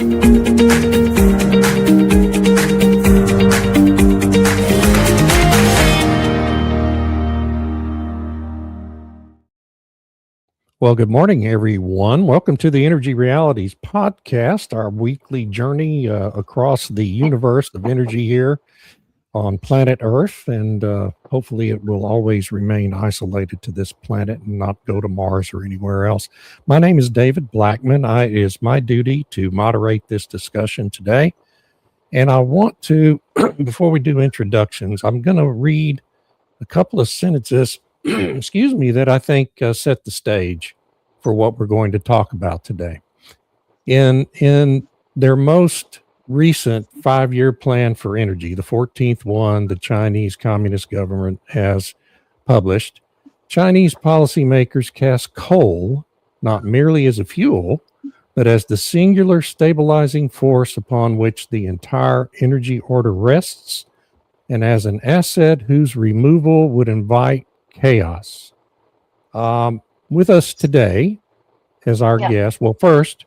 Well, good morning, everyone. Welcome to the Energy Realities podcast, our weekly journey across the universe of energy here on planet Earth. And hopefully, it will always remain isolated to this planet and not go to Mars or anywhere else. My name is David Blackman. It is my duty to moderate this discussion today. And I want to, before we do introductions, I'm going to read a couple of sentences, excuse me, that I think set the stage for what we're going to talk about today. In their most recent 5-year plan for energy, the 14th one the Chinese Communist government has published, Chinese policymakers cast coal not merely as a fuel, but as the singular stabilizing force upon which the entire energy order rests, and as an asset whose removal would invite chaos. With us today as our guest, well, first,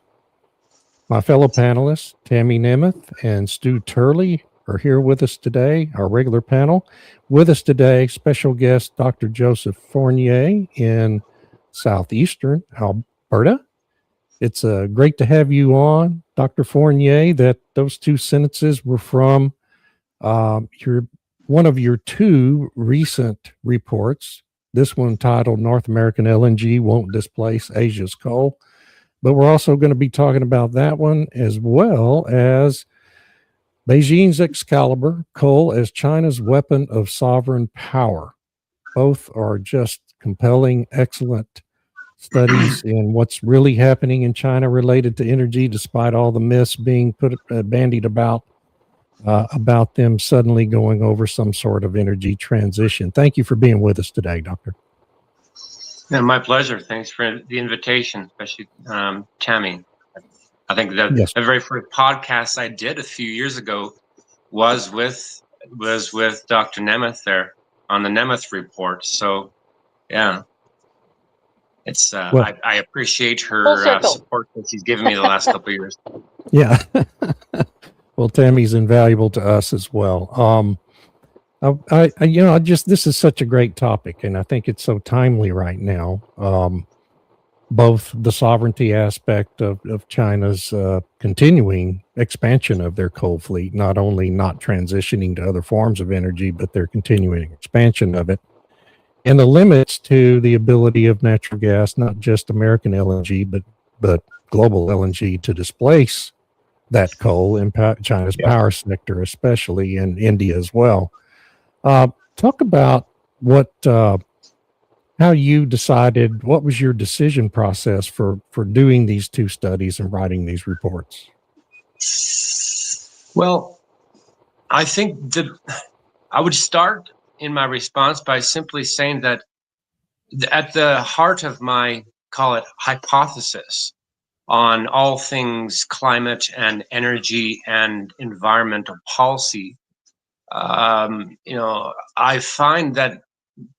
my fellow panelists, Tammy Nemeth and Stu Turley, are here with us today, our regular panel. With us today, special guest Dr. Joseph Fournier in southeastern Alberta. It's great to have you on, Dr. Fournier. Those two sentences were from one of your two recent reports, this one titled North American LNG Won't Displace Asia's Coal. But we're also going to be talking about that one as well as Beijing's Excalibur, coal as China's weapon of sovereign power. Both are just compelling, excellent studies in what's really happening in China related to energy, despite all the myths being bandied about them suddenly going over some sort of energy transition. Thank you for being with us today, Doctor. Yeah, my pleasure. Thanks for the invitation, especially Tammy. I think the very first podcast I did a few years ago was with Dr. Nemeth there on the Nemeth report. So, yeah, it's I appreciate her support that she's given me the last couple of years. Yeah. Well, Tammy's invaluable to us as well. This is such a great topic, and I think it's so timely right now. Both the sovereignty aspect of China's continuing expansion of their coal fleet, not only not transitioning to other forms of energy, but their continuing expansion of it, and the limits to the ability of natural gas, not just American LNG, but global LNG, to displace that coal in China's power sector, especially in India as well. Talk about how you decided, what was your decision process for doing these two studies and writing these reports? Well, I think I would start in my response by simply saying that at the heart of my, call it, hypothesis on all things climate and energy and environmental policy, I find that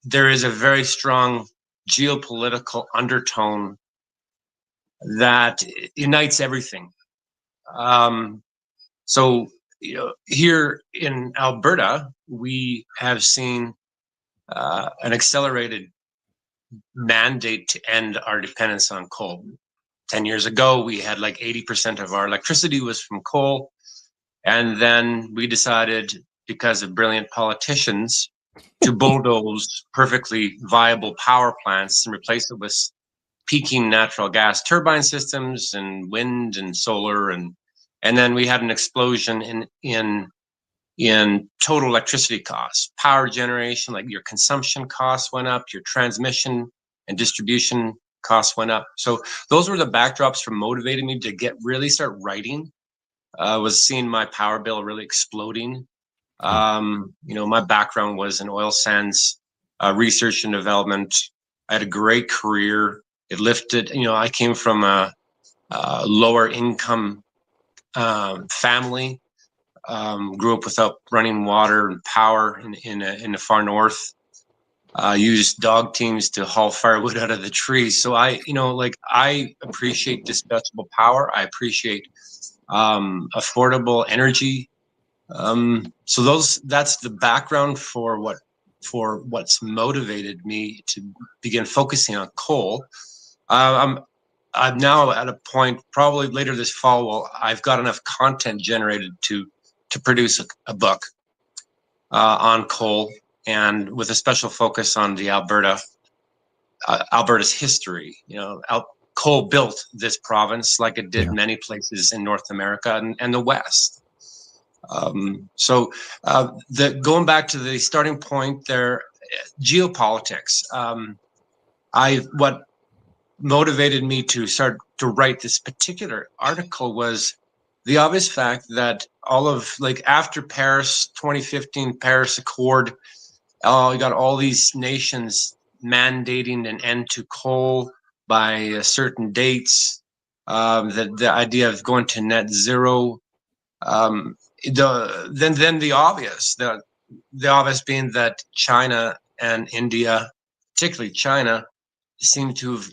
there is a very strong geopolitical undertone that unites everything. So, here in Alberta, we have seen an accelerated mandate to end our dependence on coal. 10 years ago, we had like 80% of our electricity was from coal. And then we decided, because of brilliant politicians, to bulldoze perfectly viable power plants and replace it with peaking natural gas turbine systems and wind and solar. And then we had an explosion in total electricity costs. Power generation, like your consumption costs went up, your transmission and distribution costs went up. So those were the backdrops for motivating me to start writing. Was seeing my power bill really exploding. My background was in oil sands research and development. I had a great career. It lifted, I came from a lower income family, grew up without running water and power in the far north. Used dog teams to haul firewood out of the trees. So I appreciate dispatchable power. I appreciate affordable energy. So that's the background for what's motivated me to begin focusing on coal. I'm now at a point, probably later this fall, well, I've got enough content generated to produce a book on coal, and with a special focus on the Alberta's history. Coal built this province like it did many places in North America and the West. So going back to the starting point there, geopolitics. What motivated me to start to write this particular article was the obvious fact that after Paris 2015 Paris Accord, you got all these nations mandating an end to coal by certain dates. The idea of going to net zero. Then the obvious being that China and India, particularly China, seem to have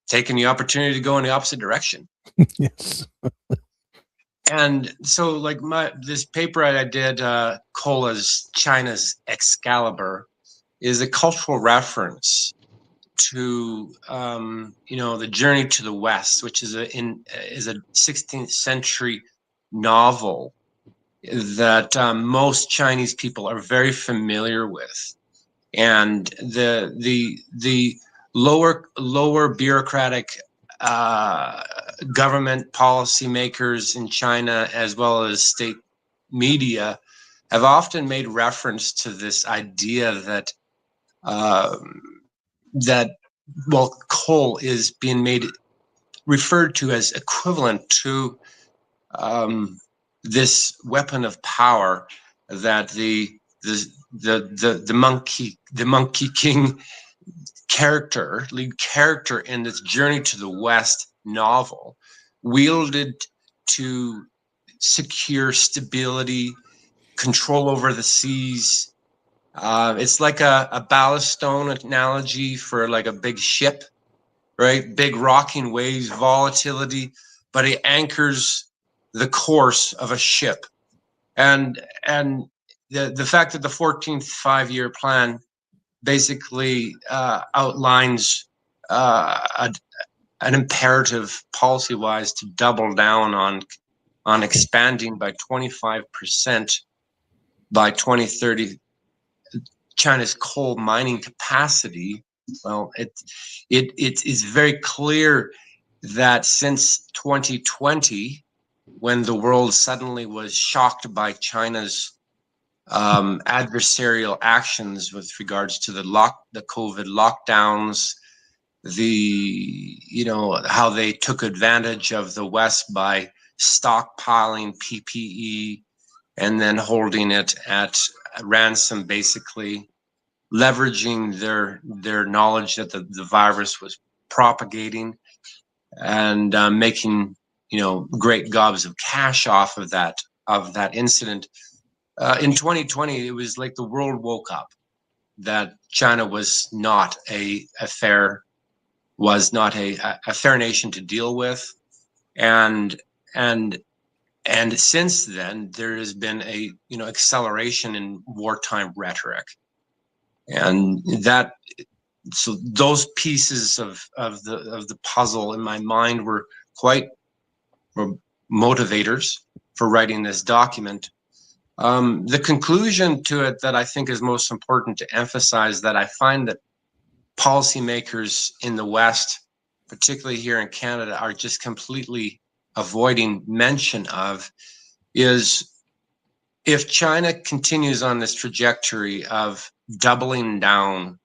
taken the opportunity to go in the opposite direction. Yes. And so, this paper I did, Coal as China's Excalibur, is a cultural reference to the journey to the West, which is a 16th century novel that most Chinese people are very familiar with, and the lower bureaucratic government policymakers in China, as well as state media, have often made reference to this idea that coal is being referred to as equivalent to this weapon of power that the Monkey King lead character in this Journey to the West novel wielded to secure stability, control over the seas. It's like a ballast stone analogy for like a big ship, right? Big rocking waves, volatility, but it anchors the course of a ship. And the fact that the 14th five-year plan basically outlines an imperative policy-wise to double down on expanding by 25% by 2030 China's coal mining capacity. Well, it is very clear that since 2020, when the world suddenly was shocked by China's adversarial actions with regards to the COVID lockdowns, how they took advantage of the West by stockpiling PPE and then holding it at ransom, basically leveraging their knowledge that the virus was propagating and making great gobs of cash off of that incident. In 2020, it was like the world woke up that China was not a fair nation to deal with, and since then there has been a acceleration in wartime rhetoric, and so those pieces of the puzzle in my mind were motivators for writing this document. The conclusion to it that I think is most important to emphasize, that I find that policymakers in the West, particularly here in Canada, are just completely avoiding mention of, is if China continues on this trajectory of doubling down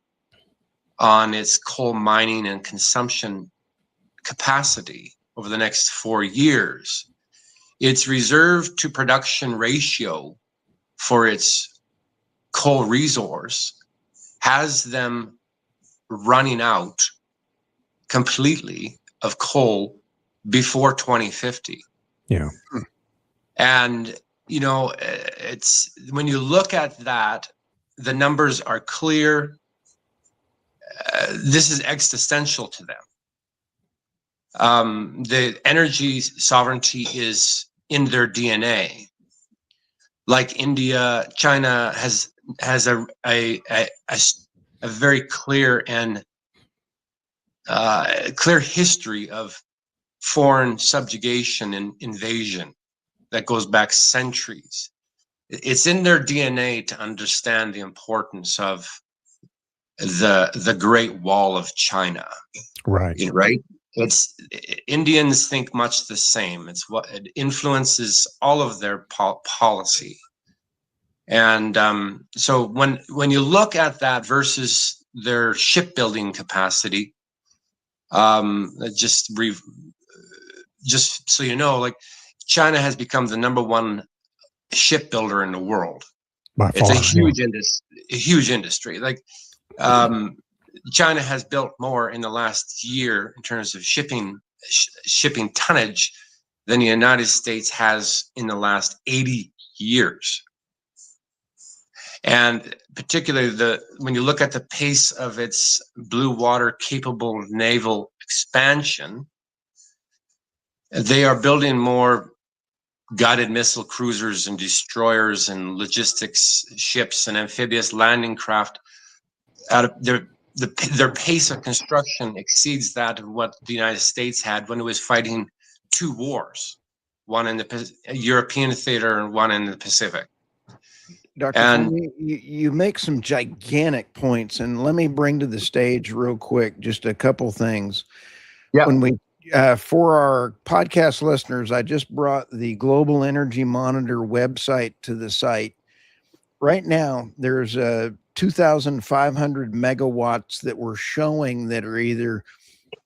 on its coal mining and consumption capacity over the next 4 years, its reserve to production ratio for its coal resource has them running out completely of coal before 2050. Yeah. And it's, when you look at that, the numbers are clear. This is existential to them. The energy sovereignty is in their DNA. Like India, China has a very clear and clear history of foreign subjugation and invasion that goes back centuries. It's in their DNA to understand the importance of the Great Wall of China. Right. Right. It's Indians think much the same. It's what it influences all of their policy. And so when you look at that versus their shipbuilding capacity, just so you know, like China has become the #1 shipbuilder in the world. By It's far, a huge industry. Like China has built more in the last year in terms of shipping tonnage than the United States has in the last 80 years. And particularly when you look at the pace of its blue water capable naval expansion, they are building more guided missile cruisers and destroyers and logistics ships and amphibious landing craft. Out of their pace of construction exceeds that of what the United States had when it was fighting 2 wars, one in the European theater and one in the Pacific. Dr. Fournier, you make some gigantic points, and let me bring to the stage real quick just a couple things. Yeah. When we for our podcast listeners, I just brought the Global Energy Monitor website to the site. Right now, there's 2,500 megawatts that we're showing that are either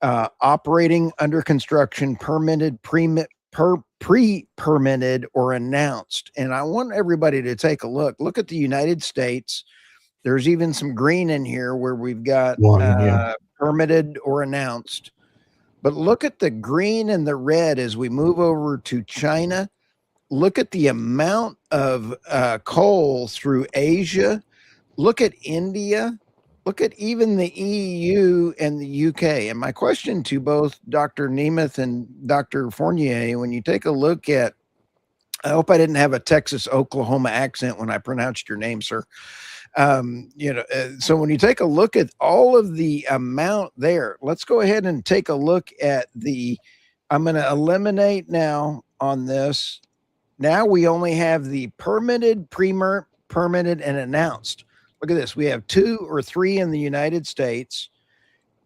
operating, under construction, permitted, pre-permitted, or announced. And I want everybody to take a look. Look at the United States. There's even some green in here where we've got permitted or announced. But look at the green and the red as we move over to China. Look at the amount of coal through Asia. Look at India. Look at even the EU and the UK. And my question to both Dr. Nemeth and Dr. Fournier, when you take a look at, I hope I didn't have a Texas, Oklahoma accent when I pronounced your name, sir. So when you take a look at all of the amount there, let's go ahead and take a look at I'm going to eliminate now on this. Now we only have the permitted, permitted, and announced. Look at this. We have 2 or 3 in the United States,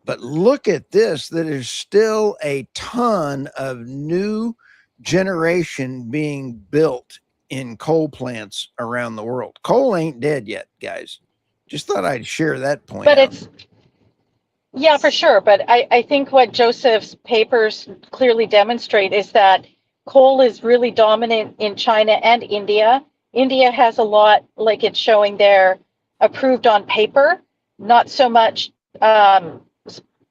but look at this. That is still a ton of new generation being built in coal plants around the world. Coal ain't dead yet, guys. Just thought I'd share that point. But yeah, for sure. But I think what Joseph's papers clearly demonstrate is that coal is really dominant in China and India. India has a lot, like it's showing there, approved on paper, not so much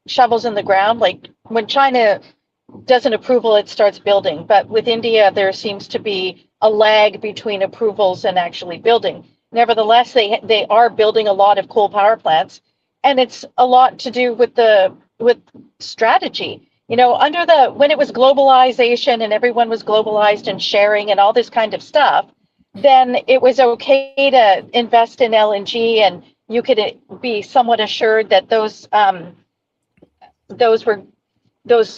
shovels in the ground. Like when China does an approval, it starts building. But with India, there seems to be a lag between approvals and actually building. Nevertheless, they are building a lot of coal power plants, and it's a lot to do with strategy. You know, when it was globalization and everyone was globalized and sharing and all this kind of stuff, then it was okay to invest in LNG, and you could be somewhat assured that those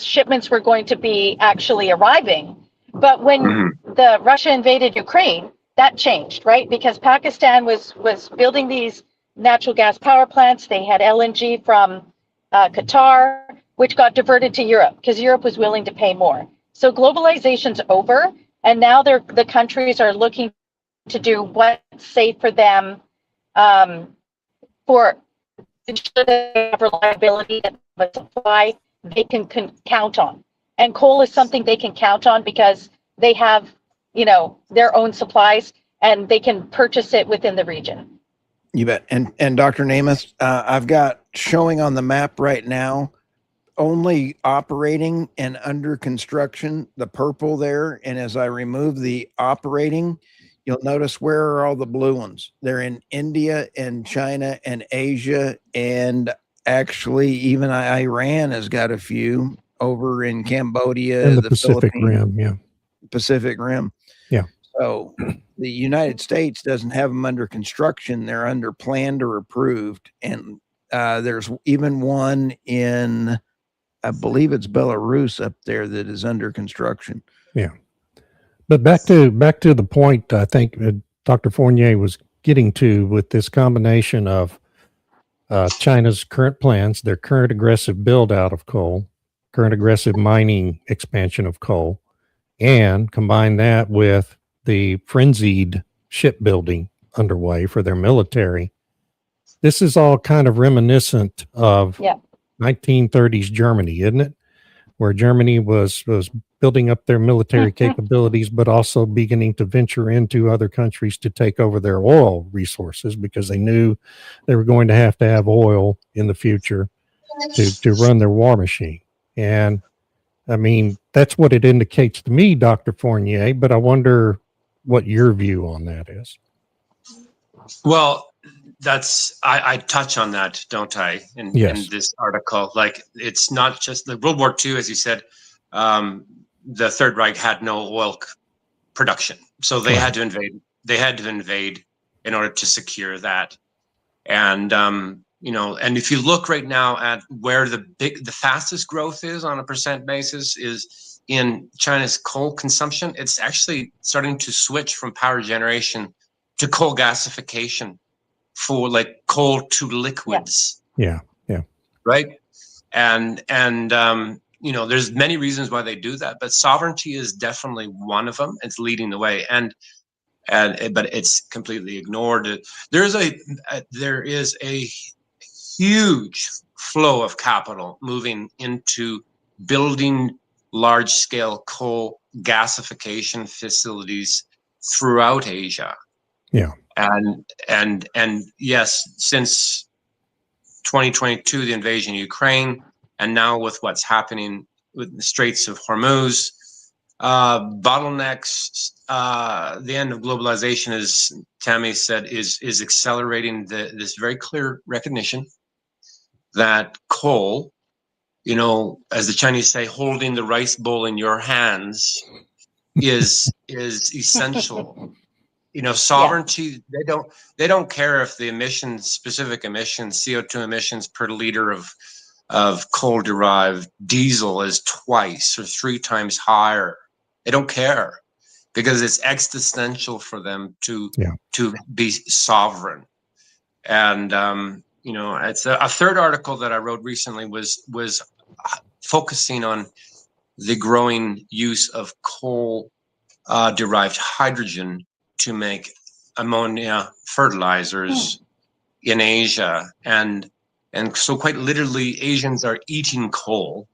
shipments were going to be actually arriving. But when the Russia invaded Ukraine, that changed, right? Because Pakistan was building these natural gas power plants. They had LNG from Qatar, which got diverted to Europe because Europe was willing to pay more. So globalization's over, and now the countries are looking to do what's safe for them, for ensure they have reliability and a supply they can count on. And coal is something they can count on because they have, their own supplies and they can purchase it within the region. You bet. And Dr. Nemeth, I've got showing on the map right now, only operating and under construction, the purple there. And as I remove the operating, you'll notice where are all the blue ones. They're in India and China and Asia, and actually even Iran has got a few. over in Cambodia, in the Pacific Philippines, Rim. Yeah. Pacific Rim. Yeah. So the United States doesn't have them under construction. They're under planned or approved. And there's even one in, I believe it's Belarus up there that is under construction. Yeah. But back to the point I think Dr. Fournier was getting to with this combination of China's current plans, their current aggressive build out of coal, current aggressive mining expansion of coal, and combine that with the frenzied shipbuilding underway for their military. This is all kind of reminiscent of 1930s Germany, isn't it? Where Germany was building up their military capabilities, but also beginning to venture into other countries to take over their oil resources because they knew they were going to have oil in the future to run their war machine. And I mean, that's what it indicates to me, Dr. Fournier, but I wonder what your view on that is. Well, I touch on that, don't I? In this article, like it's not just the World War II, as you said, the Third Reich had no oil production, so they had to invade. They had to invade in order to secure that. And and if you look right now at where the fastest growth is on a percent basis is in China's coal consumption. It's actually starting to switch from power generation to coal gasification for like coal to liquids. Yeah. Right. And there's many reasons why they do that, but sovereignty is definitely one of them. It's leading the way, but it's completely ignored. There is a huge flow of capital moving into building large-scale coal gasification facilities throughout Asia. Yeah. And yes, since 2022, the invasion of Ukraine, and now with what's happening with the Straits of Hormuz, bottlenecks, the end of globalization, as Tammy said, is accelerating this very clear recognition that coal, as the Chinese say, holding the rice bowl in your hands is essential. Sovereignty, they don't care if the specific emissions, CO2 emissions per liter of coal derived diesel is twice or 3 times higher. They don't care because it's existential for them to be sovereign. And it's a third article that I wrote recently was focusing on the growing use of coal derived hydrogen to make ammonia fertilizers in Asia, and so quite literally Asians are eating coal,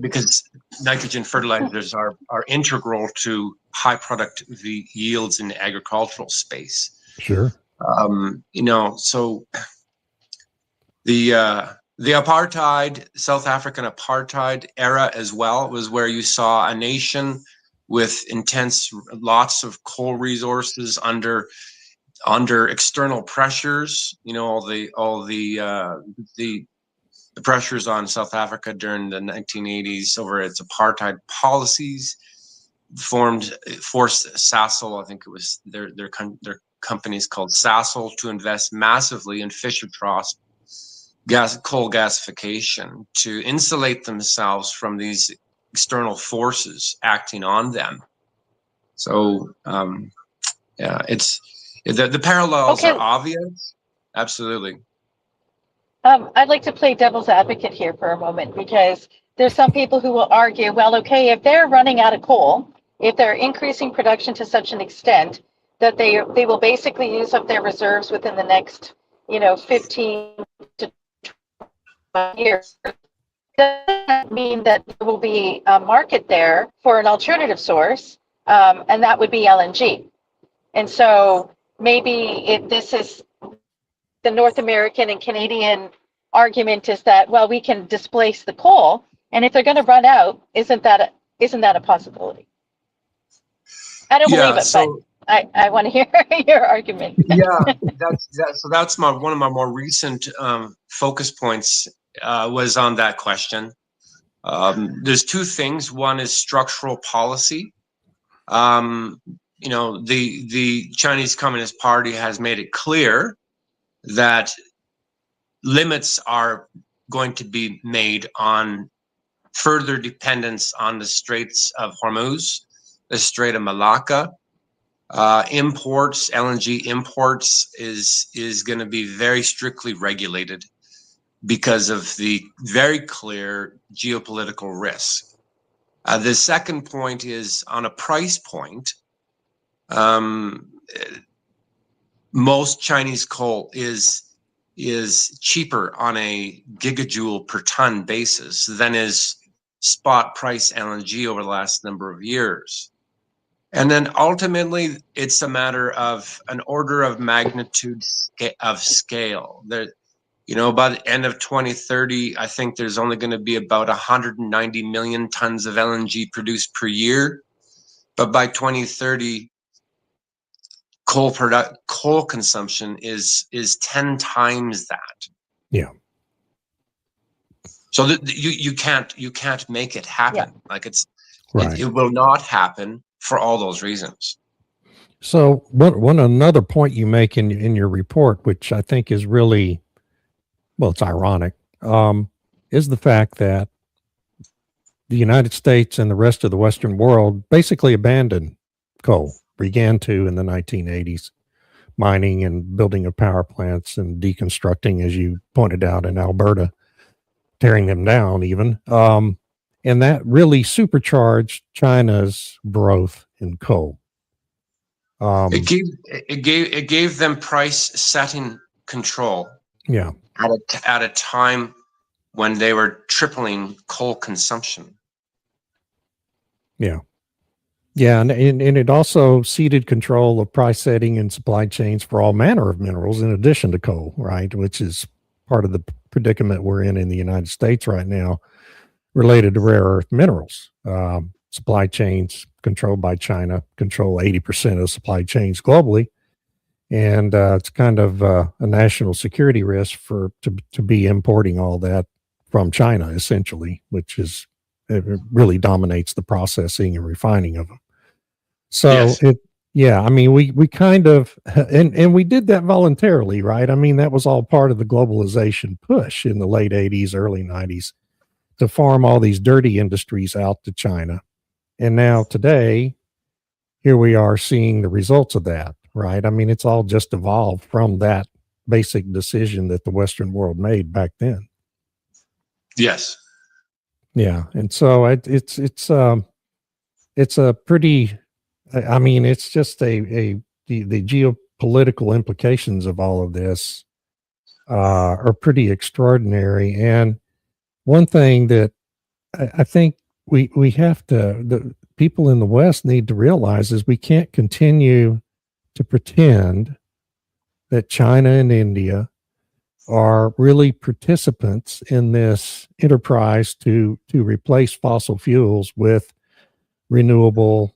because nitrogen fertilizers are integral to high productivity yields in the agricultural space. Sure. So the apartheid, South African apartheid era as well, was where you saw a nation with lots of coal resources under external pressures. All the pressures on South Africa during the 1980s over its apartheid policies forced Sasol, I think it was their companies called Sasol, to invest massively in Fischer-Tropsch coal gasification to insulate themselves from these external forces acting on them. So it's the parallels are obvious. Absolutely. I'd like to play devil's advocate here for a moment, because there's some people who will argue, well, okay, if they're running out of coal, if they're increasing production to such an extent that they will basically use up their reserves within the next 15 to 20 years, does that mean that there will be a market there for an alternative source, and that would be LNG? And so maybe this is the North American and Canadian argument, is that, well, we can displace the coal, and if they're going to run out, isn't that a possibility? I don't believe it, but I want to hear your argument. That's one of my more recent focus points was on that question. There's two things. One is structural policy. The Chinese Communist Party has made it clear that limits are going to be made on further dependence on the Straits of Hormuz, the Strait of Malacca. Imports, LNG imports is going to be very strictly regulated because of the very clear geopolitical risk. The second point is on a price point. Most Chinese coal is cheaper on a gigajoule per ton basis than is spot price LNG over the last number of years. And then ultimately, it's a matter of an order of magnitude of scale. By the end of 2030, I think there's only going to be about 190 million tons of LNG produced per year. But by 2030, coal consumption is 10 times that. Yeah. So you can't make it happen. Yeah. Like Right. it will not happen for all those reasons. So another point you make in your report, which I think is really, well, it's ironic, is the fact that the United States and the rest of the Western world basically abandoned coal, began to in the 1980s, mining and building of power plants and deconstructing, as you pointed out, in Alberta, tearing them down even. And that really supercharged China's growth in coal. It gave them price setting control. Yeah. At a time when they were tripling coal consumption. Yeah. Yeah, and it also ceded control of price setting and supply chains for all manner of minerals in addition to coal, right? Which is part of the predicament we're in the United States right now related to rare earth minerals. Supply chains controlled by China control 80% of supply chains globally. And it's kind of a national security risk to be importing all that from China, essentially, which is, it really dominates the processing and refining of them. So yes. I mean, we kind of, and we did that voluntarily, right? I mean, that was all part of the globalization push in the late 80s, early 90s to farm all these dirty industries out to China. And now today, here we are seeing the results of that, right? I mean, it's all just evolved from that basic decision that the Western world made back then. Yes. Yeah. And so it's a pretty, I mean, it's just the geopolitical implications of all of this are pretty extraordinary. And one thing that I think we have to, the people in the West need to realize is we can't continue to pretend that China and India are really participants in this enterprise to replace fossil fuels with renewable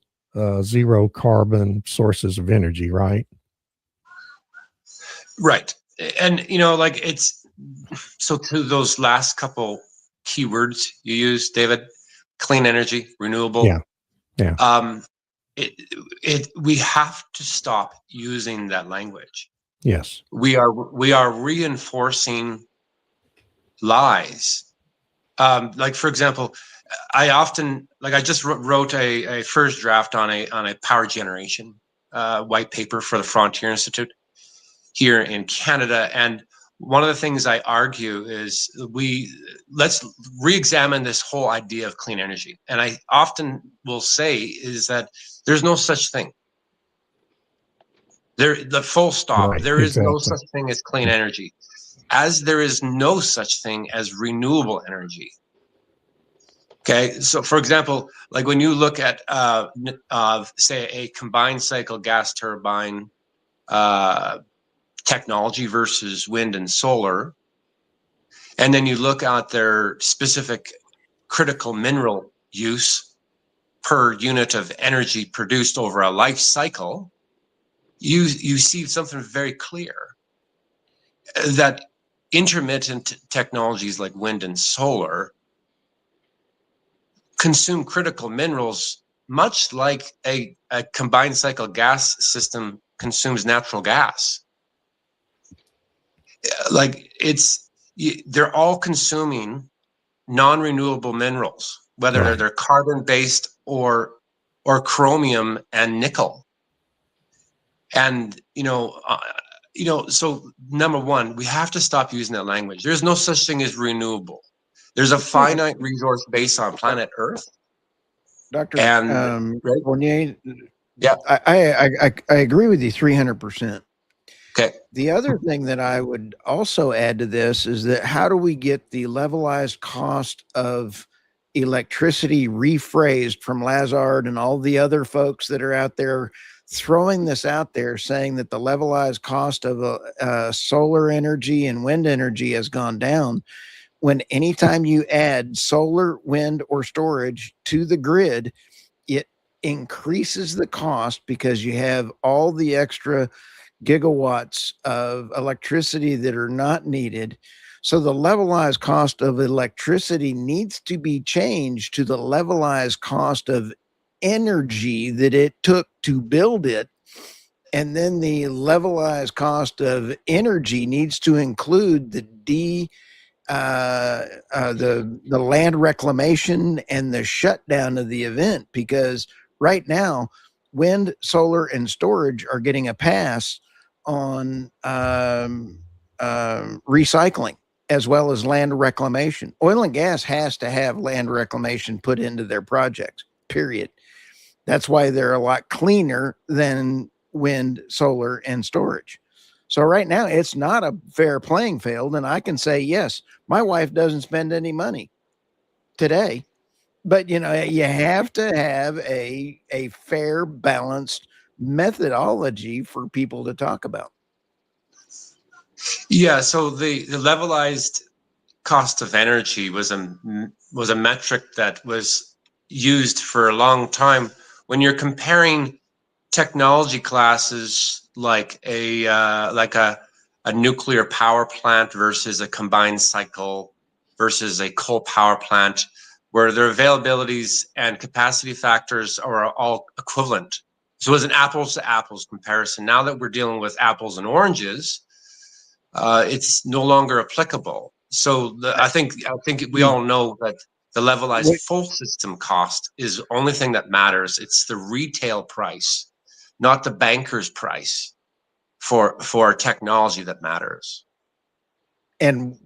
zero carbon sources of energy, right? Right. And, so to those last couple keywords you used, David, clean energy, renewable. Yeah. We have to stop using that language. Yes. We are reinforcing lies. Like, for example, I just wrote a first draft on a power generation white paper for the Fournier Institute here in Canada. And one of the things I argue is let's re-examine this whole idea of clean energy. And I often will say is that there's no such thing. The full stop. Right, there is exactly. no such thing as clean energy, as there is no such thing as renewable energy. Okay, so for example, like when you look at say a combined cycle gas turbine technology versus wind and solar, and then you look at their specific critical mineral use per unit of energy produced over a life cycle, you see something very clear, that intermittent technologies like wind and solar consume critical minerals, much like a combined cycle gas system consumes natural gas. Like they're all consuming non-renewable minerals, whether they're carbon-based or chromium and nickel. And so number one, we have to stop using that language. There's no such thing as renewable. There's a finite resource base on planet Earth. Dr. Right? Fournier, Yeah. I agree with you 300%. Okay. The other thing that I would also add to this is that how do we get the levelized cost of electricity rephrased from Lazard and all the other folks that are out there throwing this out there, saying that the levelized cost of solar energy and wind energy has gone down, when anytime you add solar, wind, or storage to the grid, it increases the cost because you have all the extra gigawatts of electricity that are not needed. So the levelized cost of electricity needs to be changed to the levelized cost of energy that it took to build it. And then the levelized cost of energy needs to include the land reclamation and the shutdown of the event, because right now wind, solar, and storage are getting a pass on recycling as well as land reclamation. Oil and gas has to have land reclamation put into their projects, period. That's why they're a lot cleaner than wind, solar, and storage. So right now it's not a fair playing field. And I can say, yes, my wife doesn't spend any money today, but you have to have a fair, balanced methodology for people to talk about. Yeah. So the levelized cost of energy was a metric that was used for a long time. When you're comparing technology classes like a nuclear power plant versus a combined cycle versus a coal power plant, where their availabilities and capacity factors are all equivalent. So it was an apples to apples comparison. Now that we're dealing with apples and oranges, it's no longer applicable. So I think we all know that the levelized full system cost is the only thing that matters. It's the retail price, not the banker's price for technology that matters. And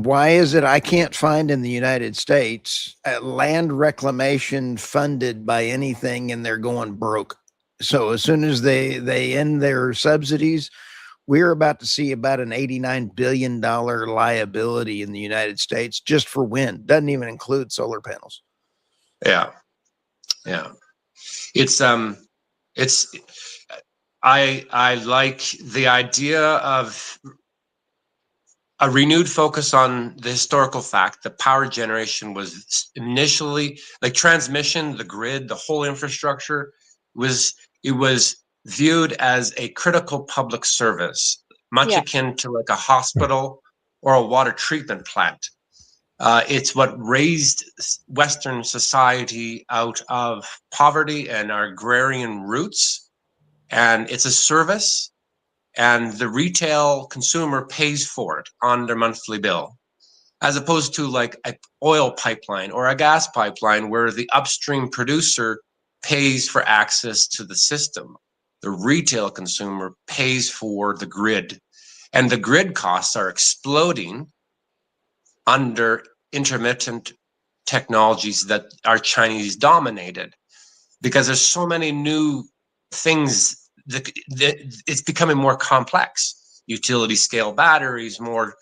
why is it I can't find in the United States land reclamation funded by anything and they're going broke? So as soon as they end their subsidies, we're about to see about an $89 billion liability in the United States just for wind. Doesn't even include solar panels. Yeah. I like the idea of a renewed focus on the historical fact that power generation was initially, like transmission, the grid, the whole infrastructure was viewed as a critical public service, much akin to like a hospital or a water treatment plant. It's what raised Western society out of poverty and our agrarian roots. And it's a service, and the retail consumer pays for it on their monthly bill, as opposed to like an oil pipeline or a gas pipeline where the upstream producer pays for access to the system. The retail consumer pays for the grid, and the grid costs are exploding under intermittent technologies that are Chinese dominated, because there's so many new things that it's becoming more complex. Utility scale batteries, more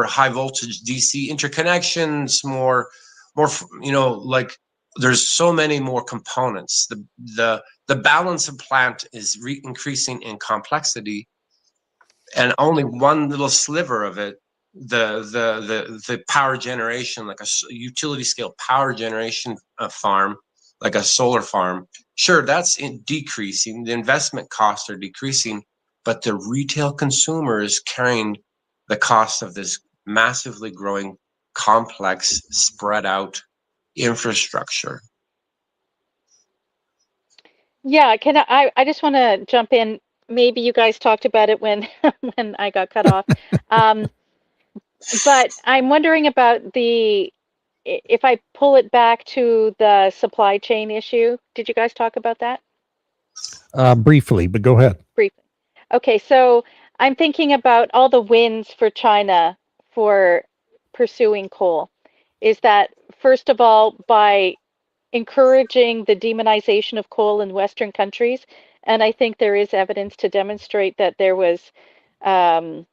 high voltage DC interconnections, more like there's so many more components. The balance of plant is increasing in complexity, and only one little sliver of it, the power generation, like a utility scale power generation farm, like a solar farm, sure, that's decreasing. The investment costs are decreasing, but the retail consumer is carrying the cost of this massively growing, complex, spread out infrastructure. Yeah, I just want to jump in. Maybe you guys talked about it when when I got cut off. Um, but I'm wondering about if I pull it back to the supply chain issue. Did you guys talk about that Briefly, but go ahead. briefly? Okay, so I'm thinking about all the wins for China for pursuing coal. Is that first of all by encouraging the demonization of coal in Western countries. And I think there is evidence to demonstrate that there was um,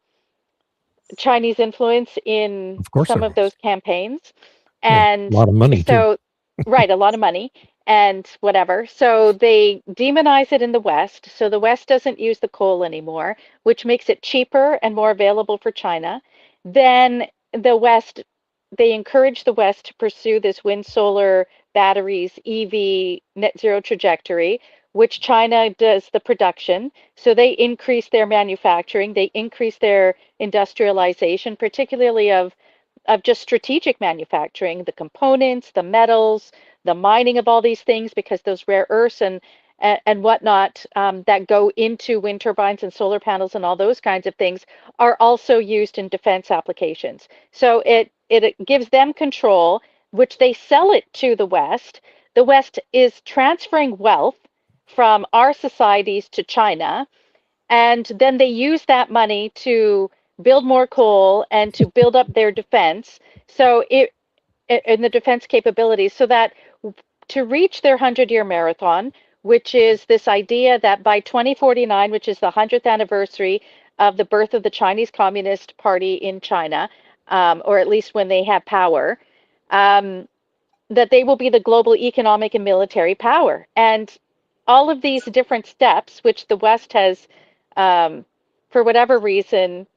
Chinese influence in Of course some there of was. those campaigns. Yeah, a And lot of money too. so, right, a lot of money and whatever. So they demonize it in the West. So the West doesn't use the coal anymore, which makes it cheaper and more available for China. Then the West, they encourage the West to pursue this wind, solar, batteries, EV, net zero trajectory, which China does the production. So they increase their manufacturing, they increase their industrialization, particularly of just strategic manufacturing, the components, the metals, the mining of all these things, because those rare earths and whatnot that go into wind turbines and solar panels and all those kinds of things are also used in defense applications. So it gives them control, which they sell it to the West. The West is transferring wealth from our societies to China, and then they use that money to build more coal and to build up their defense. So it in the defense capabilities, so that to reach their 100-year marathon, which is this idea that by 2049, which is the 100th anniversary of the birth of the Chinese Communist Party in China, or at least when they have power, um, that they will be the global economic and military power. And all of these different steps, which the West has, for whatever reason,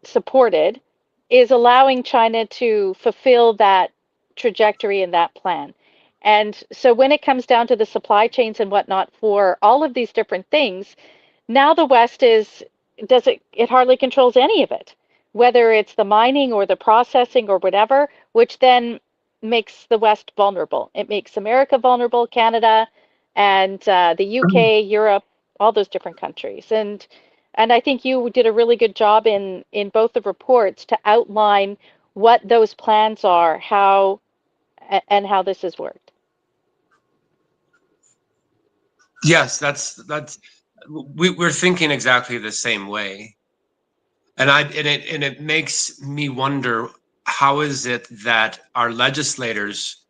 supported, is allowing China to fulfill that trajectory and that plan. And so when it comes down to the supply chains and whatnot for all of these different things, now the West it hardly controls any of it, whether it's the mining or the processing or whatever, which then makes the West vulnerable. It makes America vulnerable, Canada, and the UK, Europe, all those different countries. And I think you did a really good job in both the reports to outline what those plans are, and how this has worked. Yes, we're thinking exactly the same way. And it makes me wonder, how is it that our legislators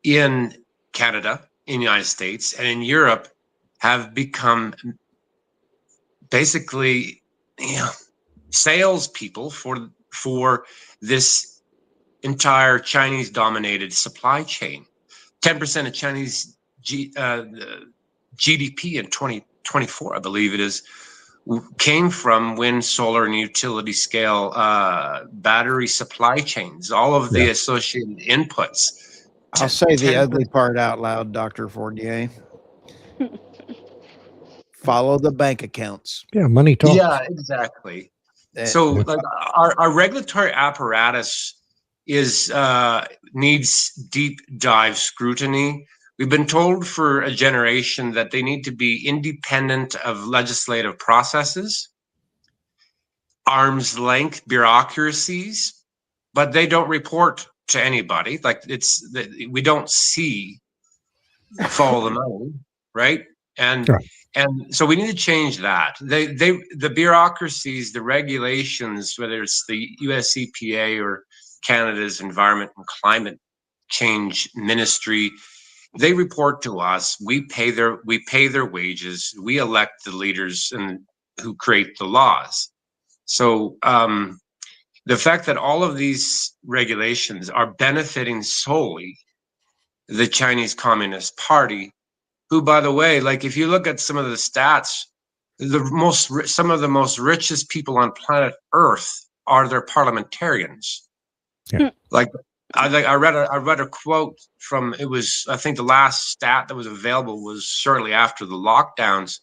in Canada, in the United States, and in Europe have become basically, salespeople for this entire Chinese-dominated supply chain. 10% of Chinese GDP in 2024, I believe it is, came from wind, solar, and utility scale battery supply chains, all of the associated inputs. I'll say the ugly part out loud, Dr. Fournier. Follow the bank accounts. Yeah, money talks. Yeah, exactly. So like our regulatory apparatus needs deep dive scrutiny. We've been told for a generation that they need to be independent of legislative processes, arm's length bureaucracies, but they don't report to anybody. Like we don't see follow the money, right? And so we need to change that. The bureaucracies, the regulations, whether it's the US EPA or Canada's Environment and Climate Change Ministry, they report to us. We pay their wages. We elect the leaders and who create the laws. So the fact that all of these regulations are benefiting solely the Chinese Communist Party, who, by the way, like if you look at some of the stats, some of the most richest people on planet Earth are their parliamentarians. Yeah. Like I read a quote from, it was, I think the last stat that was available was shortly after the lockdowns,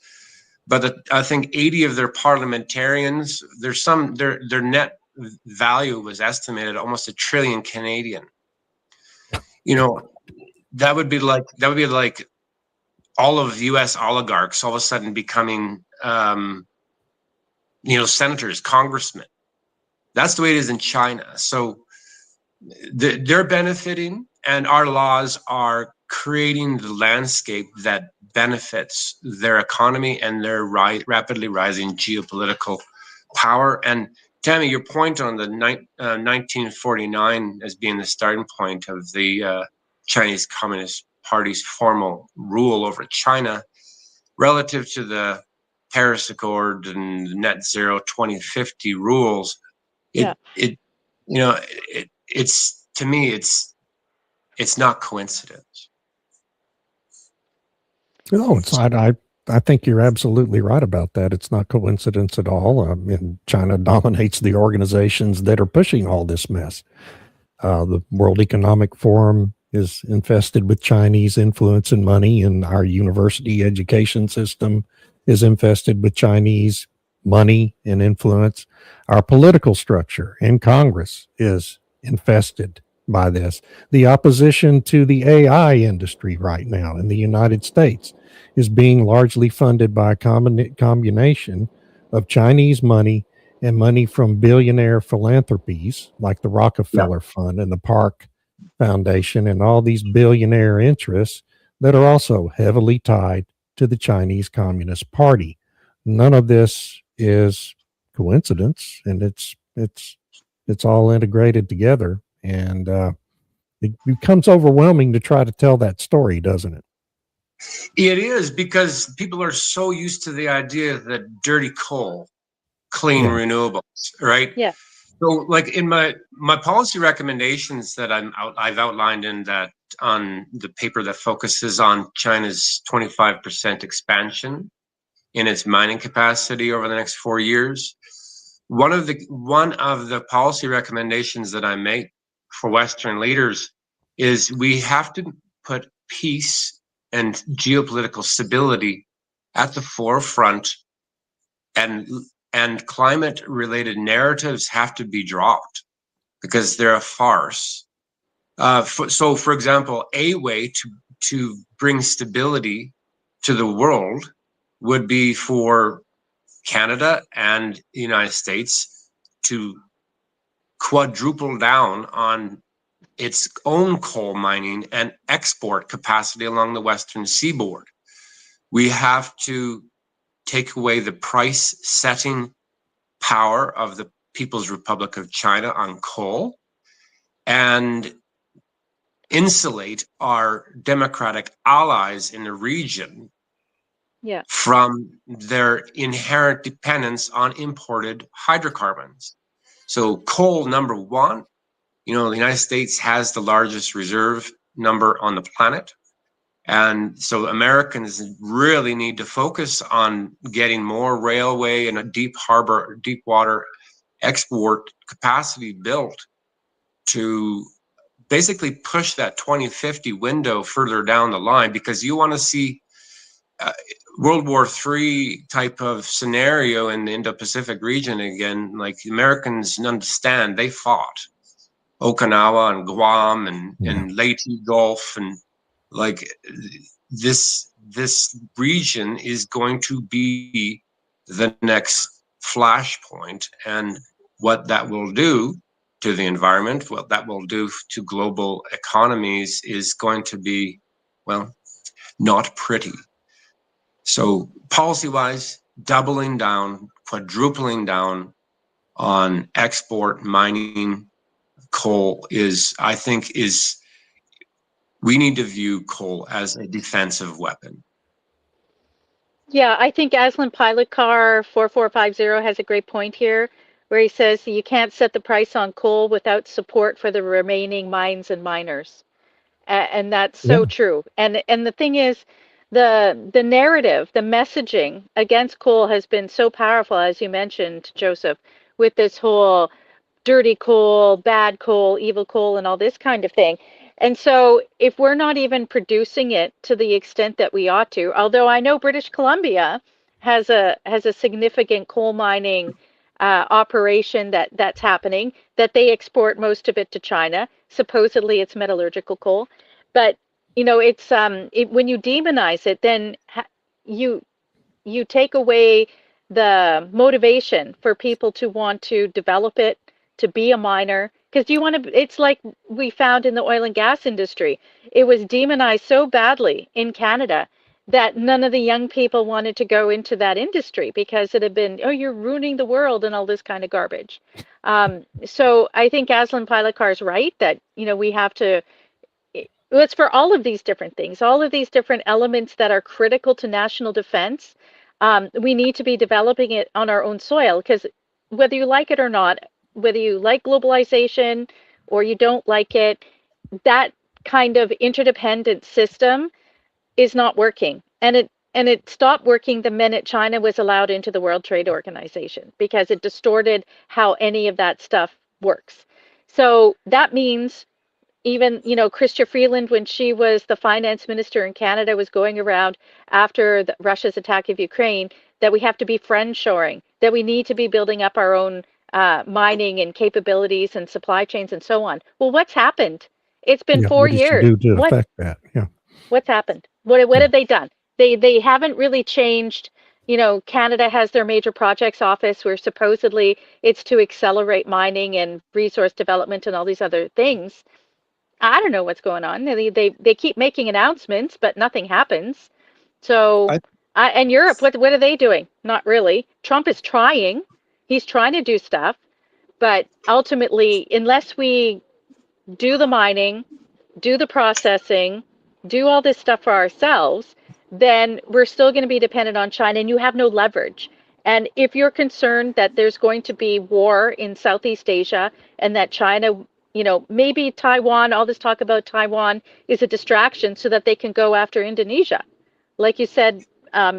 but I think 80 of their parliamentarians, their net value was estimated almost $1 trillion Canadian. you know, that would be like all of U.S. oligarchs all of a sudden becoming, senators, congressmen. That's the way it is in China. So they're benefiting, and our laws are creating the landscape that benefits their economy and their rapidly rising geopolitical power. And Tammy, your point on the 1949 as being the starting point of the Chinese Communist Party's formal rule over China relative to the Paris Accord and the net zero 2050 rules, it's to me, it's not coincidence. No, I think you're absolutely right about that. It's not coincidence at all. And China dominates the organizations that are pushing all this mess. The World Economic Forum is infested with Chinese influence and money, and our university education system is infested with Chinese money and influence. Our political structure in Congress is infested by this. The opposition to the AI industry right now in the United States is being largely funded by a combination of Chinese money and money from billionaire philanthropies like the Rockefeller Fund and the Park Foundation and all these billionaire interests that are also heavily tied to the Chinese Communist Party. None of this is coincidence, and it's all integrated together, and it becomes overwhelming to try to tell that story, doesn't it? It is, because people are so used to the idea that dirty coal, clean renewables, right? Yeah. So, like in my policy recommendations that I've outlined in that on the paper that focuses on China's 25% expansion in its mining capacity over the next 4 years. One of the policy recommendations that I make for Western leaders is we have to put peace and geopolitical stability at the forefront, and climate-related narratives have to be dropped because they're a farce. So, for example, a way to bring stability to the world would be for Canada and the United States to quadruple down on its own coal mining and export capacity along the Western seaboard. We have to take away the price setting power of the People's Republic of China on coal and insulate our democratic allies in the region from their inherent dependence on imported hydrocarbons. So coal, number one, the United States has the largest reserve number on the planet. And so Americans really need to focus on getting more railway and a deep water export capacity built to basically push that 2050 window further down the line, because you want to see World War III type of scenario in the Indo-Pacific region again. Like, Americans understand, they fought Okinawa and Guam and Leyte Gulf, and like this region is going to be the next flashpoint, and what that will do to the environment, what that will do to global economies is going to be, well, not pretty. So policy-wise, doubling down, quadrupling down on export mining coal we need to view coal as a defensive weapon. Yeah, I think Aslan Pilot Car 4450 has a great point here, where he says you can't set the price on coal without support for the remaining mines and miners. And that's so true. And the thing is, the narrative, the messaging against coal has been so powerful, as you mentioned, Joseph, with this whole dirty coal, bad coal, evil coal, and all this kind of thing. And so if we're not even producing it to the extent that we ought to, although I know British Columbia has a significant coal mining operation that's happening, that they export most of it to China. Supposedly it's metallurgical coal, but it's when you demonize it, then you you take away the motivation for people to want to develop it, to be a miner. Because you want to, it's like we found in the oil and gas industry. It was demonized so badly in Canada that none of the young people wanted to go into that industry because it had been, oh, you're ruining the world and all this kind of garbage. So I think Aslan Pilakar is right that, we have to, it's for all of these different things, all of these different elements that are critical to national defense. We need to be developing it on our own soil because whether you like it or not, whether you like globalization or you don't like it, that kind of interdependent system is not working. And it stopped working the minute China was allowed into the World Trade Organization because it distorted how any of that stuff works. So that means even, Chrystia Freeland, when she was the finance minister in Canada, was going around after Russia's attack of Ukraine, that we have to be friend shoring, that we need to be building up our own mining and capabilities and supply chains and so on. Well, what's happened? It's been Yeah, 4 what did you years. do to affect that? Yeah. What's happened? What have they done? They haven't really changed. Canada has their major projects office where supposedly it's to accelerate mining and resource development and all these other things. I don't know what's going on. They keep making announcements, but nothing happens. So, I, and Europe, what are they doing? Not really. Trump is trying. He's trying to do stuff, but ultimately, unless we do the mining, do the processing, do all this stuff for ourselves, then we're still going to be dependent on China and you have no leverage. And if you're concerned that there's going to be war in Southeast Asia and that China, maybe Taiwan, all this talk about Taiwan is a distraction so that they can go after Indonesia, like you said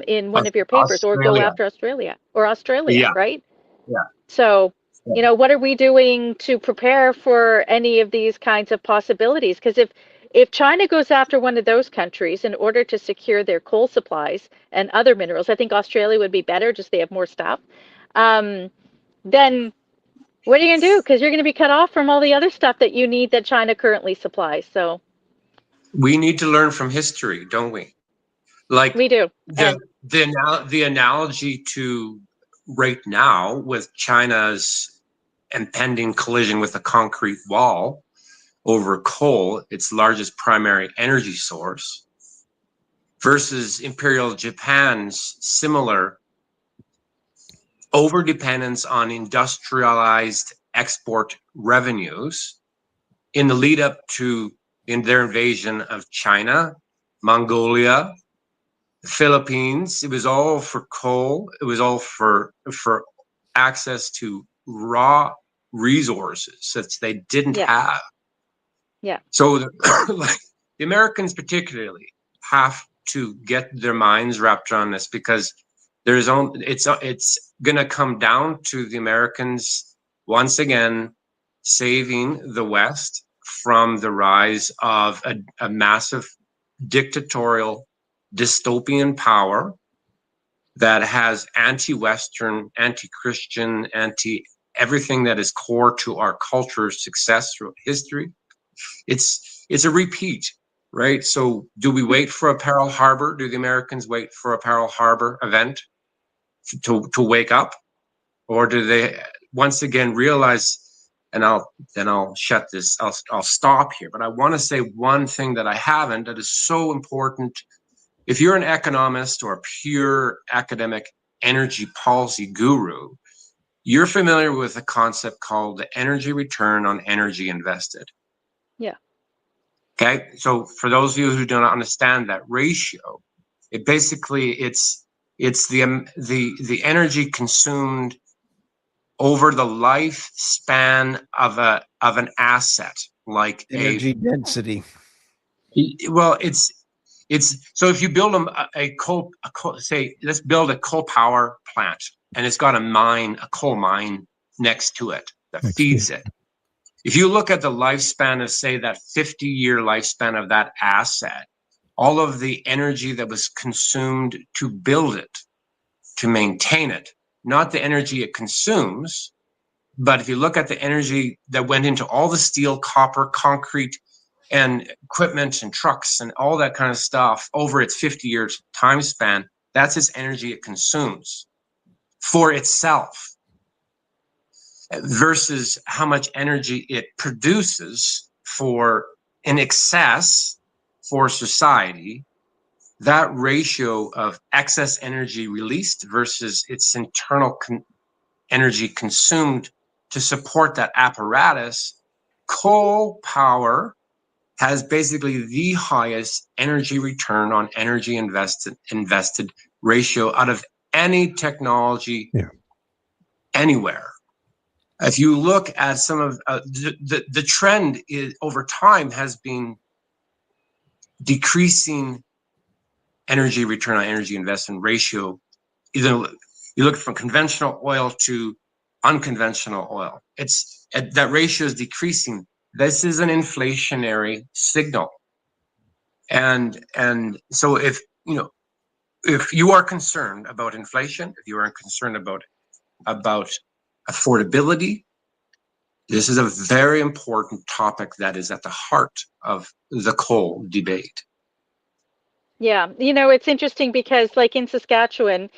in one of your papers, or go Australia. after Australia, Yeah, right? yeah. So, Yeah. what are we doing to prepare for any of these kinds of possibilities? Because if China goes after one of those countries in order to secure their coal supplies and other minerals, I think Australia would be better, just they have more stuff. Then what are you going to do? Because you're going to be cut off from all the other stuff that you need that China currently supplies. So We need to learn from history, don't we? Like we do. the the analogy to right now with China's impending collision with a concrete wall over coal, its largest primary energy source, versus Imperial Japan's similar overdependence on industrialized export revenues in the lead up to in their invasion of China, Mongolia, the Philippines. It was all for coal. It was all for access to raw resources that they didn't have. Yeah. So like the Americans particularly have to get their minds wrapped around this because it's going to come down to the Americans once again saving the West from the rise of a massive dictatorial dystopian power that has anti-Western, anti-Christian, everything that is core to our culture's success through history. It's a repeat, right? So do we wait for a Pearl Harbor? Do the Americans wait for a Pearl Harbor event to wake up? Or do they once again realize, and I'll shut this, I'll stop here, but I want to say one thing that I haven't that is so important. If you're an economist or a pure academic energy policy guru, you're familiar with a concept called the energy return on energy invested. Yeah. Okay, so for those of you who do not understand that ratio, it basically it's the energy consumed over the lifespan of an asset, like energy density. Well, it's so if you build a coal, say, let's build a coal power plant, and it's got a coal mine next to it that feeds it. If you look at the lifespan of, say, that 50-year lifespan of that asset, all of the energy that was consumed to build it, to maintain it, not the energy it consumes, but if you look at the energy that went into all the steel, copper, concrete, and equipment and trucks and all that kind of stuff over its 50-year time span, that's its energy it consumes for itself versus how much energy it produces for in excess for society. That ratio of excess energy released versus its internal energy consumed to support that apparatus, coal power has basically the highest energy return on energy invested ratio out of any technology anywhere. If you look at some of the trend is over time has been decreasing energy return on energy investment ratio. Either you look from conventional oil to unconventional oil, it's that ratio is decreasing. This is an inflationary signal, and so if you are concerned about inflation, if you are concerned about affordability, this is a very important topic that is at the heart of the coal debate. Yeah, it's interesting because like in Saskatchewan,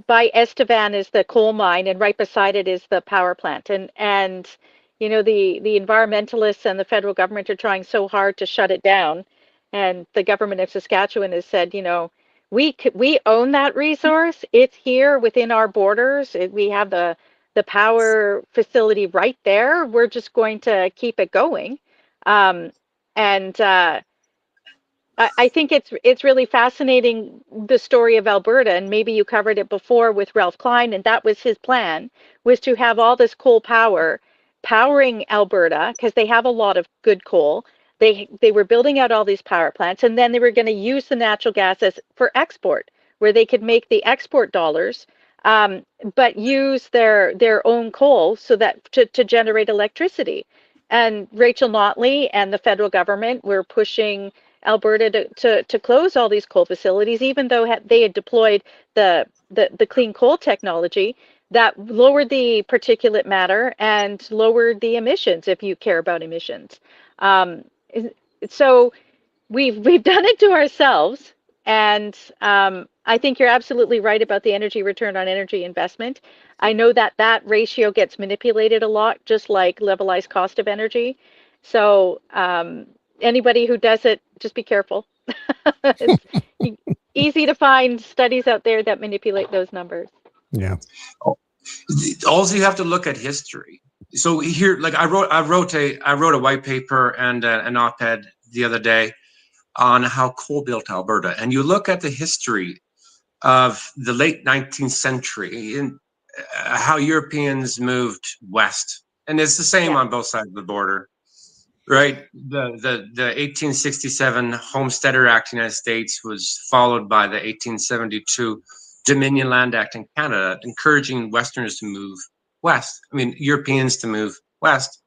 by Estevan is the coal mine, and right beside it is the power plant. And the environmentalists and the federal government are trying so hard to shut it down. And the government of Saskatchewan has said, we own that resource. It's here within our borders. We have the power facility right there. We're just going to keep it going. And I think it's really fascinating, the story of Alberta, and maybe you covered it before with Ralph Klein, and that was his plan, was to have all this coal power powering Alberta because they have a lot of good coal. They were building out all these power plants, and then they were going to use the natural gas for export, where they could make the export dollars, but use their own coal so that to generate electricity. And Rachel Notley and the federal government were pushing Alberta to close all these coal facilities, even though they had deployed the clean coal technology that lowered the particulate matter and lowered the emissions, if you care about emissions. So we've done it to ourselves, and I think you're absolutely right about the energy return on energy investment. I know that ratio gets manipulated a lot, just like levelized cost of energy. So anybody who does it, just be careful. It's easy to find studies out there that manipulate those numbers. Yeah. Also, you have to look at history. So here, like I wrote a white paper and an op-ed the other day on how coal built Alberta, and you look at the history of the late 19th century and how Europeans moved west, and it's the same on both sides of the border, right? The 1867 Homesteader Act in the United States was followed by the 1872 Dominion Land Act in Canada, encouraging Westerners to move west. I mean, Europeans to move west.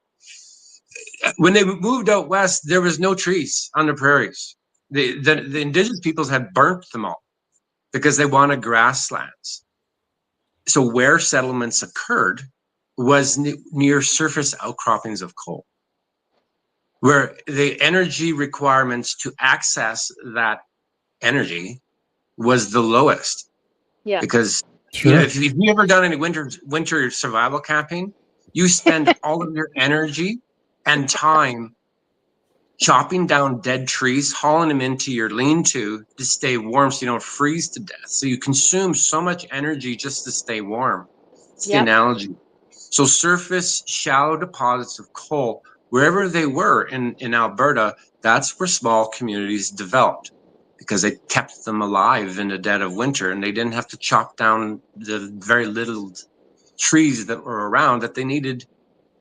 When they moved out west, there was no trees on the prairies. The indigenous peoples had burnt them all because they wanted grasslands. So where settlements occurred was near surface outcroppings of coal, where the energy requirements to access that energy was the lowest. Yeah. Because if you've ever done any winter survival camping, you spend all of your energy and time chopping down dead trees, hauling them into your lean-to to stay warm so you don't freeze to death. So you consume so much energy just to stay warm. It's the analogy. So surface, shallow deposits of coal, wherever they were in Alberta, that's where small communities developed because they kept them alive in the dead of winter, and they didn't have to chop down the very little trees that were around that they needed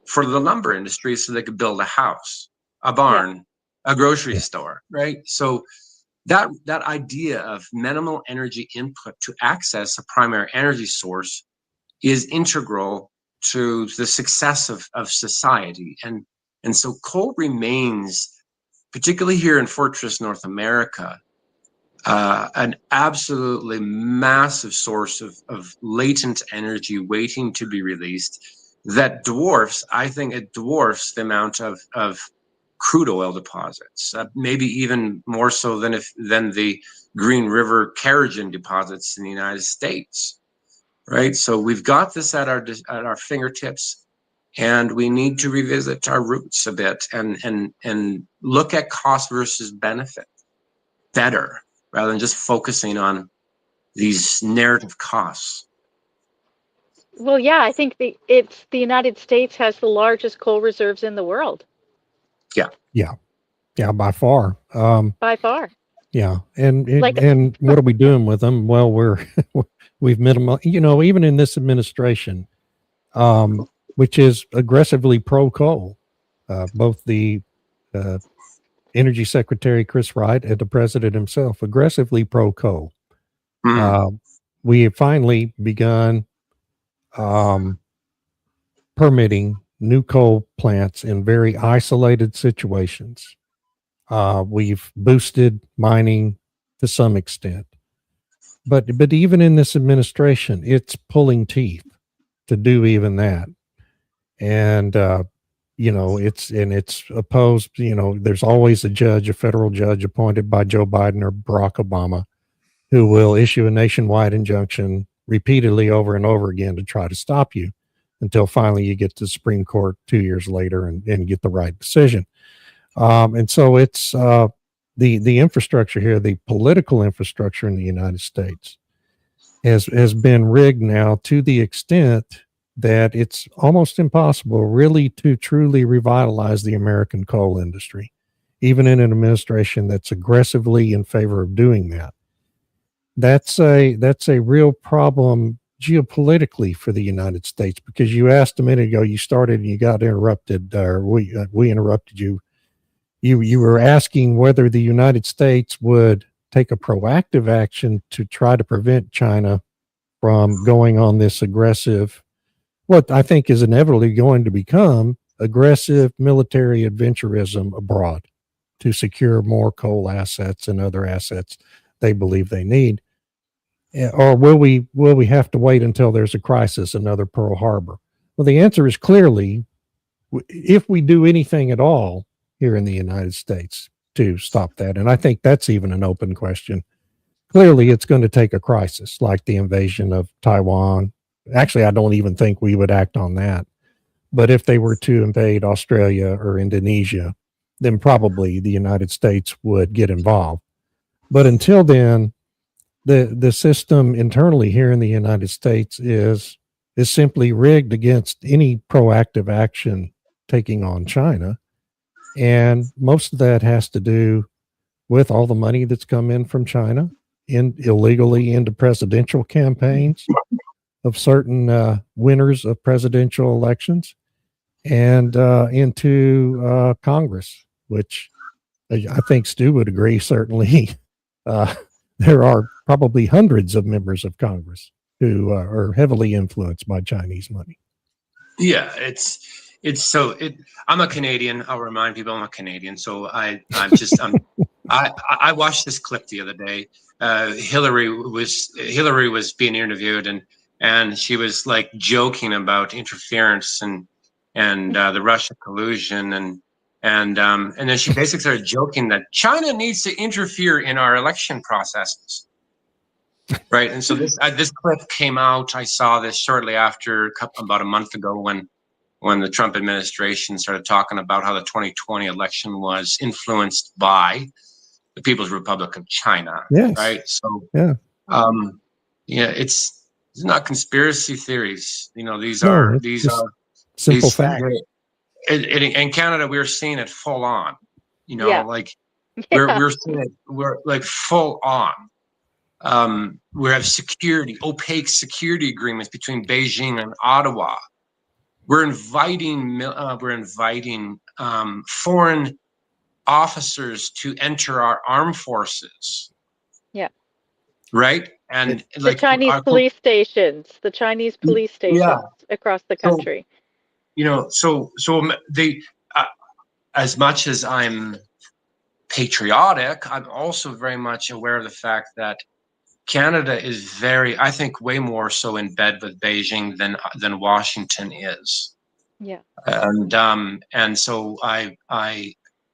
for the lumber industry so they could build a house, a barn, a grocery store, right? So that idea of minimal energy input to access a primary energy source is integral to the success of society. And so coal remains, particularly here in Fortress North America, an absolutely massive source of latent energy waiting to be released that dwarfs, I think it dwarfs the amount of crude oil deposits, maybe even more so than the Green River Carrigan deposits in the United States, right? So we've got this at our fingertips, and we need to revisit our roots a bit and look at cost versus benefit better, rather than just focusing on these narrative costs. Well, yeah, I think the United States has the largest coal reserves in the world. Yeah, by far. By far. Yeah, and Like- and what are we doing with them? Well, we've minimal. Even in this administration, which is aggressively pro coal, both the Energy Secretary Chris Wright and the president himself aggressively pro coal. We have finally begun permitting new coal plants in very isolated situations. We've boosted mining to some extent, but even in this administration, it's pulling teeth to do even that. And it's opposed. There's always a federal judge appointed by Joe Biden or Barack Obama, who will issue a nationwide injunction repeatedly over and over again to try to stop you, until finally you get to the Supreme Court 2 years later and get the right decision. And so it's the infrastructure here, the political infrastructure in the United States has been rigged now to the extent that it's almost impossible really to truly revitalize the American coal industry, even in an administration that's aggressively in favor of doing that. That's a real problem geopolitically for the United States, because you asked a minute ago, you started and you got interrupted, or we interrupted you. You were asking whether the United States would take a proactive action to try to prevent China from going on this aggressive, what I think is inevitably going to become aggressive military adventurism abroad to secure more coal assets and other assets they believe they need. Or will we have to wait until there's a crisis, another Pearl Harbor? Well, the answer is clearly, if we do anything at all here in the United States to stop that, and I think that's even an open question, clearly it's going to take a crisis like the invasion of Taiwan. Actually, I don't even think we would act on that. But if they were to invade Australia or Indonesia, then probably the United States would get involved. But until then, the system internally here in the United States is simply rigged against any proactive action taking on China. And most of that has to do with all the money that's come in from China illegally into presidential campaigns of certain winners of presidential elections, and into Congress, which I think Stu would agree, certainly there are probably hundreds of members of Congress who are heavily influenced by Chinese money. Yeah, I'm a Canadian. I'll remind people I'm a Canadian. So I watched this clip the other day. Hillary was being interviewed, and she was like joking about interference and the Russia collusion, and then she basically started joking that China needs to interfere in our election processes, right? And so this clip came out. I saw this shortly after, about a month ago, when the Trump administration started talking about how the 2020 election was influenced by the People's Republic of China. Yes. Right. So yeah, it's not conspiracy theories. These No, are it's simple fact. In Canada, we're seeing it full on. Yeah. Like we're seeing it. We're like full on. We have opaque security agreements between Beijing and Ottawa. We're inviting foreign officers to enter our armed forces. Yeah. Right. And the Chinese police stations across the country. So they, as much as I'm patriotic, I'm also very much aware of the fact that Canada is I think, way more so in bed with Beijing than Washington is. Yeah. And so I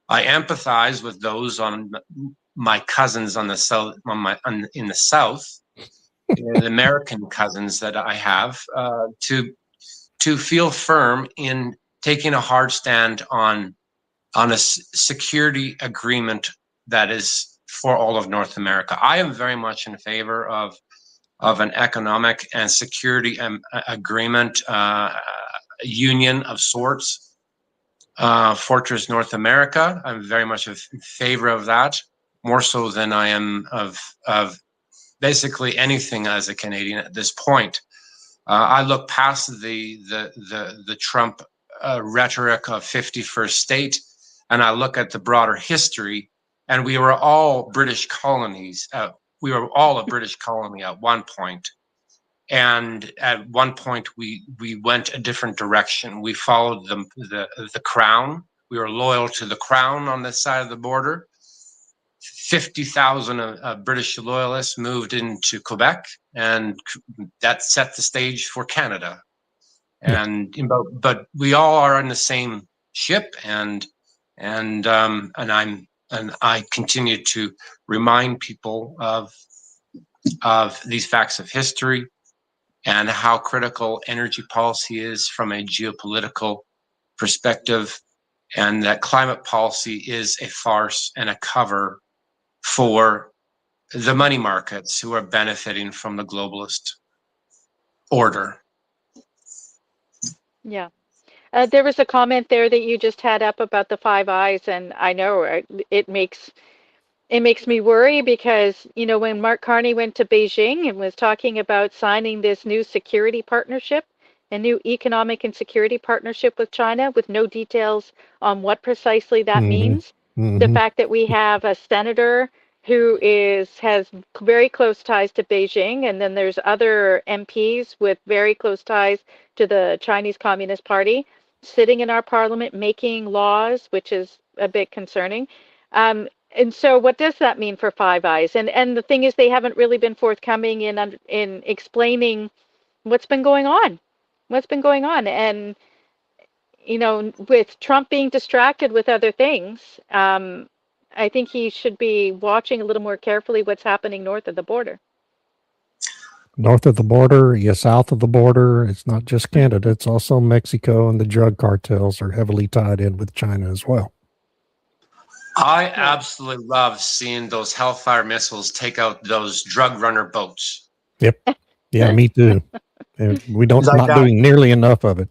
empathize with those on my cousins on the south, in the south, the American cousins that I have, to feel firm in taking a hard stand on a security agreement that is for all of North America. I am very much in favor of an economic and security agreement, union of sorts, Fortress North America. I'm very much in favor of that, more so than I am of basically anything as a Canadian at this point. I look past the Trump rhetoric of 51st state, and I look at the broader history, and we were all British colonies. We were all a British colony at one point. And at one point, we went a different direction. We followed the crown. We were loyal to the crown on this side of the border. 50,000 British loyalists moved into Quebec, and that set the stage for Canada. And but we all are on the same ship, and I continue to remind people of these facts of history and how critical energy policy is from a geopolitical perspective, and that climate policy is a farce and a cover for the money markets who are benefiting from the globalist order. Yeah. There was a comment there that you just had up about the Five Eyes, and I know it makes me worry because, when Mark Carney went to Beijing and was talking about signing this new security partnership, a new economic and security partnership with China, with no details on what precisely that means. The fact that we have a senator who has very close ties to Beijing, and then there's other MPs with very close ties to the Chinese Communist Party sitting in our parliament making laws, which is a bit concerning. And so what does that mean for Five Eyes? And the thing is, they haven't really been forthcoming in explaining what's been going on. And, with Trump being distracted with other things, I think he should be watching a little more carefully what's happening north of the border. North of the border, south of the border. It's not just Canada, it's also Mexico, and the drug cartels are heavily tied in with China as well. I absolutely love seeing those Hellfire missiles take out those drug runner boats. Yep. Yeah, me too. And we not doing nearly enough of it.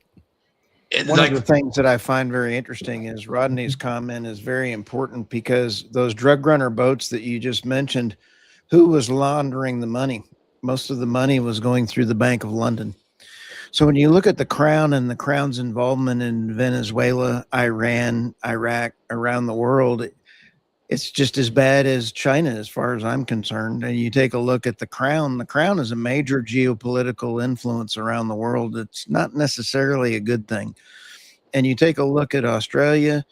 One of the things that I find very interesting is Rodney's comment is very important, because those drug runner boats that you just mentioned, who was laundering the money? Most of the money was going through the Bank of London. So when you look at the Crown and the Crown's involvement in Venezuela, Iran, Iraq, around the world, it's just as bad as China as far as I'm concerned. And you take a look at the Crown is a major geopolitical influence around the world. It's not necessarily a good thing. And you take a look at Australia,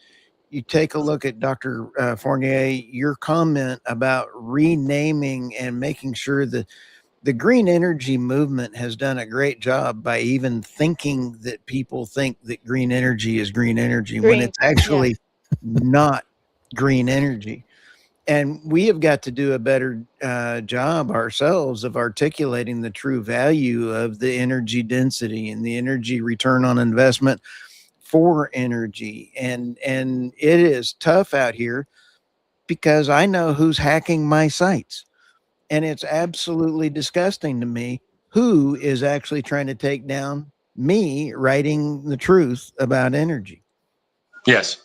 you take a look at Dr. Fournier, your comment about renaming and making sure that the green energy movement has done a great job by even thinking that people think that green energy is green energy when it's actually not green energy. And we have got to do a better job ourselves of articulating the true value of the energy density and the energy return on investment for energy. And it is tough out here because I know who's hacking my sites. And it's absolutely disgusting to me who is actually trying to take down me writing the truth about energy. Yes.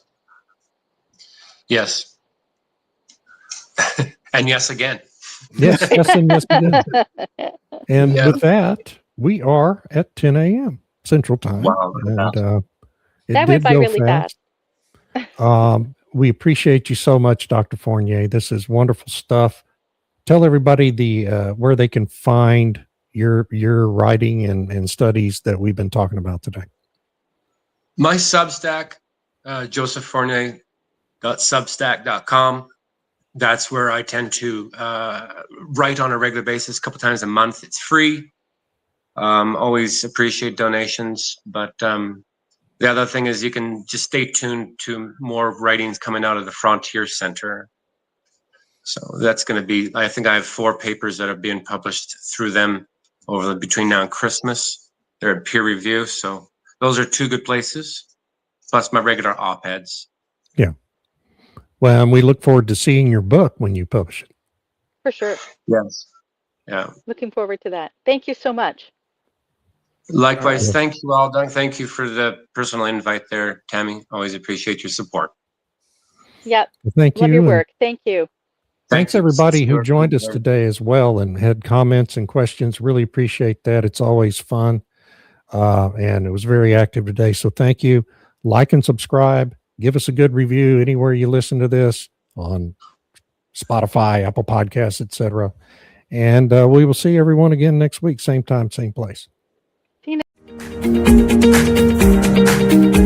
Yes. And yes again. Yes, and yes again. And with that, we are at 10 a.m. Central Time. Wow, and that went by really fast. We appreciate you so much, Dr. Fournier. This is wonderful stuff. Tell everybody where they can find your writing and studies that we've been talking about today. My Substack, josephfournier.substack.com. that's where I tend to write on a regular basis, a couple times a month. It's free. Always appreciate donations, but the other thing is you can just stay tuned to more writings coming out of the Frontier Center. So that's going to be, I think I have 4 papers that are being published through them between now and Christmas. They're peer review, so those are 2 good places, plus my regular op-eds. Yeah. Well, and we look forward to seeing your book when you publish it. For sure. Yes. Yeah. Looking forward to that. Thank you so much. Likewise, thank you all, Doug. Thank you for the personal invite there, Tammy. Always appreciate your support. Yep. Well, thank Love you. your work. Thank you. Thanks everybody who joined us today as well and had comments and questions. Really appreciate that. It's always fun. And it was very active today. So thank you. Like and subscribe. Give us a good review anywhere you listen to this, on Spotify, Apple Podcasts, etc. And we will see everyone again next week. Same time, same place. See you next